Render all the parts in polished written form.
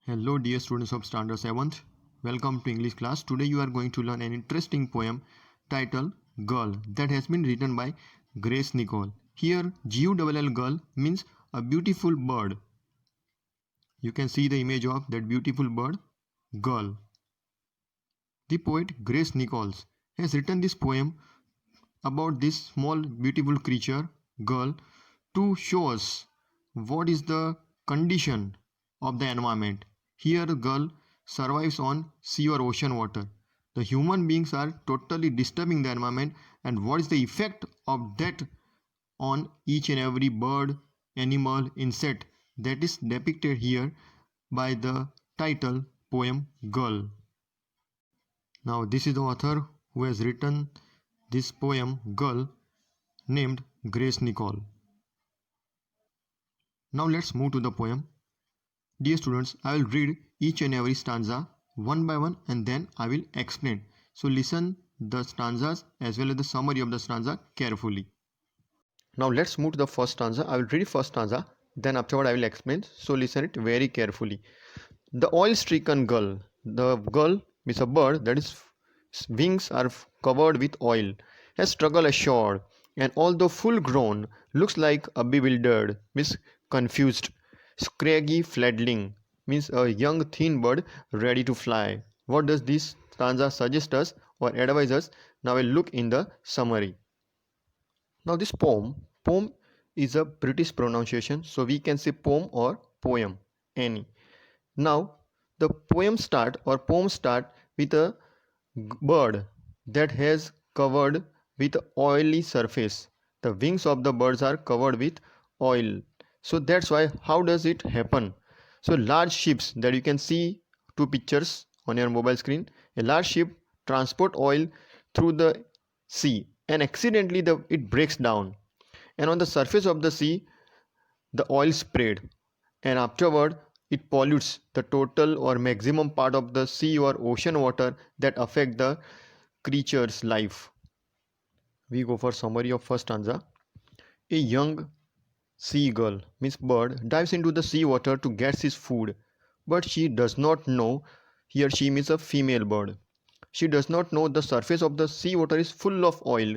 Hello dear students of Standard 7th. Welcome to English class. Today you are going to learn an interesting poem titled Girl that has been written by Grace Nicole. Here G-U-L-L girl means a beautiful bird. You can see the image of that beautiful bird, girl. The poet Grace Nichols has written this poem about this small beautiful creature, girl, to show us what is the condition of the environment. Here, the girl survives on sea or ocean water. The human beings are totally disturbing the environment, and what is the effect of that on each and every bird, animal, insect that is depicted here by the title poem Girl. Now, this is the author who has written this poem Girl named Grace Nicole. Now let's move to the poem. Dear students, I will read each and every stanza one by one and then I will explain. So listen the stanzas as well as the summary of the stanza carefully. Now let's move to the first stanza. I will read first stanza, then afterward I will explain. So listen it very carefully. The oil-stricken gull. The gull is a bird that is wings are covered with oil, has struggled ashore, and although full grown, looks like a bewildered, means confused, scraggy fledgling, means a young thin bird ready to fly. What does this stanza suggest us or advise us? Now we'll look in the summary. Now this poem is a British pronunciation, so we can say poem or poem, any. Now the poem start with a bird that has covered with oily surface. The wings of the birds are covered with oil. So that's why how does it happen? So large ships that you can see two pictures on your mobile screen. A large ship transport oil through the sea and accidentally it breaks down, and on the surface of the sea the oil sprayed, and afterward it pollutes the total or maximum part of the sea or ocean water that affect the creature's life. We go for summary of first stanza. A young seagull means bird dives into the sea water to get his food, but she does not know, here she means a female bird. She does not know the surface of the sea water is full of oil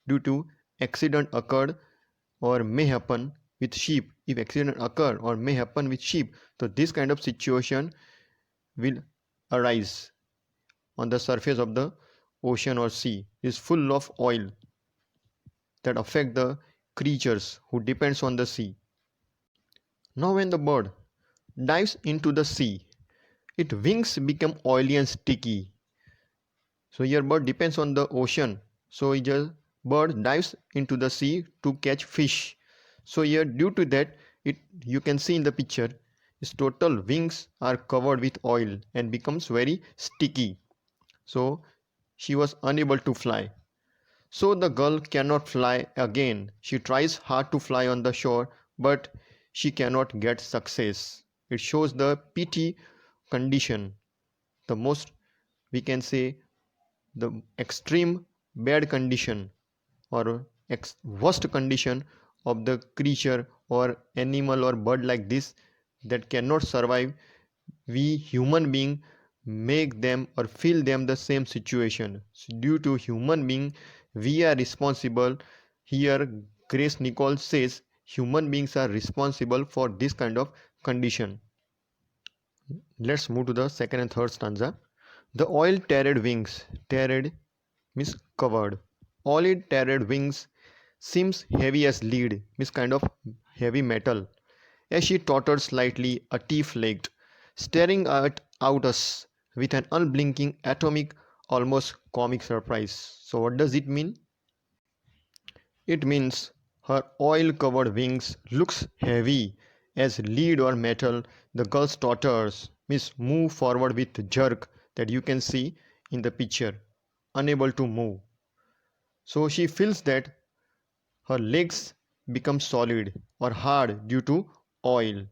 due to accident occurred or may happen with sheep. If accident occur or may happen with sheep, so this kind of situation will arise on the surface of the ocean or sea is full of oil that affect the creatures who depends on the sea. Now when the bird dives into the sea, its wings become oily and sticky. So here bird depends on the ocean. So here bird dives into the sea to catch fish. So here due to that, it you can see in the picture its total wings are covered with oil and becomes very sticky. So she was unable to fly. So the girl cannot fly again. She tries hard to fly on the shore, but she cannot get success. It shows the pity condition, the most we can say the extreme bad condition or worst condition of the creature or animal or bird like this that cannot survive. We human being make them or feel them the same situation. So due to human being we are responsible. Here Grace Nicole says human beings are responsible for this kind of condition. Let's move to the second and third stanza. The oil tarred wings, tarred means covered. Oil tarred wings seems heavy as lead, means kind of heavy metal, as she tottered slightly, a teeth-legged, staring out us with an unblinking, atomic, almost comic surprise. So what does it mean? It means her oil-covered wings looks heavy as lead or metal. The girl totters, means move forward with jerk that you can see in the picture, unable to move. So she feels that her legs become solid or hard due to oil,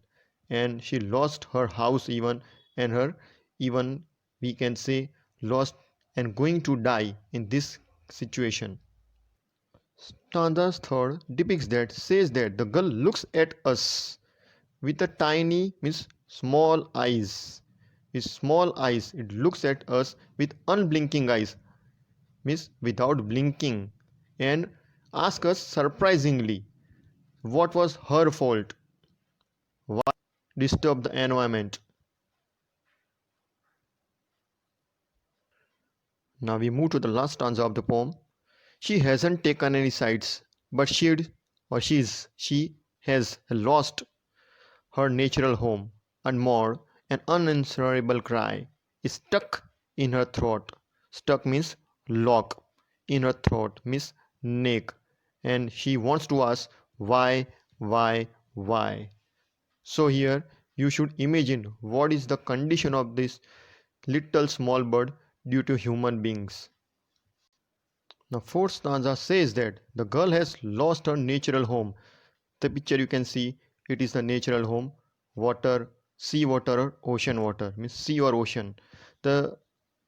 and she lost her house even, and her even we can say lost and going to die in this situation. Stanza's third depicts that says that the girl looks at us with a tiny means small eyes With small eyes, it looks at us with unblinking eyes, means without blinking, and asks us surprisingly what was her fault, why disturb the environment. Now we move to the last stanza of the poem. She hasn't taken any sides, but she has lost her natural home, and more, an unanswerable cry is stuck in her throat. Stuck means lock, in her throat means neck, and she wants to ask why. So here you should imagine what is the condition of this little small bird due to human beings. The fourth stanza says that the girl has lost her natural home. The picture you can see, it is the natural home, water, sea water or ocean water, means sea or ocean. The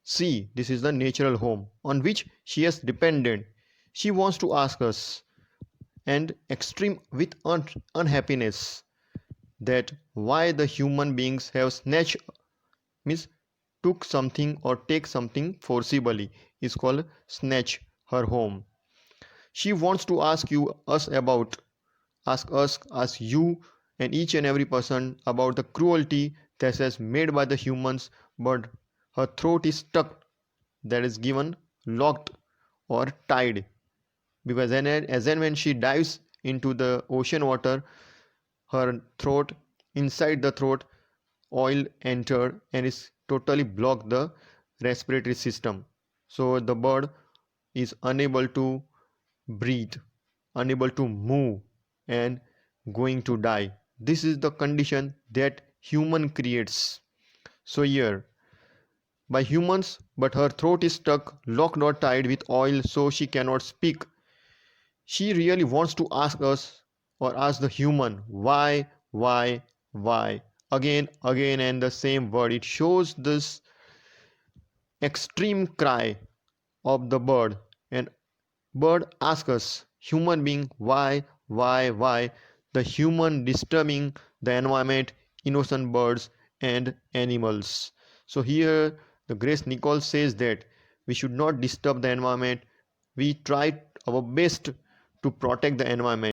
sea, this is the natural home on which she is dependent. She wants to ask us, and extreme with unhappiness, that why the human beings have snatched, means took something or take something forcibly, is called snatch her home. She wants to ask ask you and each and every person about the cruelty that is made by the humans, but her throat is stuck, that is given locked or tied, because as and when she dives into the ocean water, her throat, inside the throat, oil entered and is totally blocked the respiratory system. So the bird is unable to breathe, unable to move, and going to die. This is the condition that human creates. So here by humans, but her throat is stuck, locked or tied with oil, so she cannot speak. She really wants to ask us or ask the human why again and the same word. It shows this extreme cry of the bird, and bird asks us human being why the human disturbing the environment, innocent birds and animals. So here the Grace Nicole says that we should not disturb the environment. We try our best to protect the environment.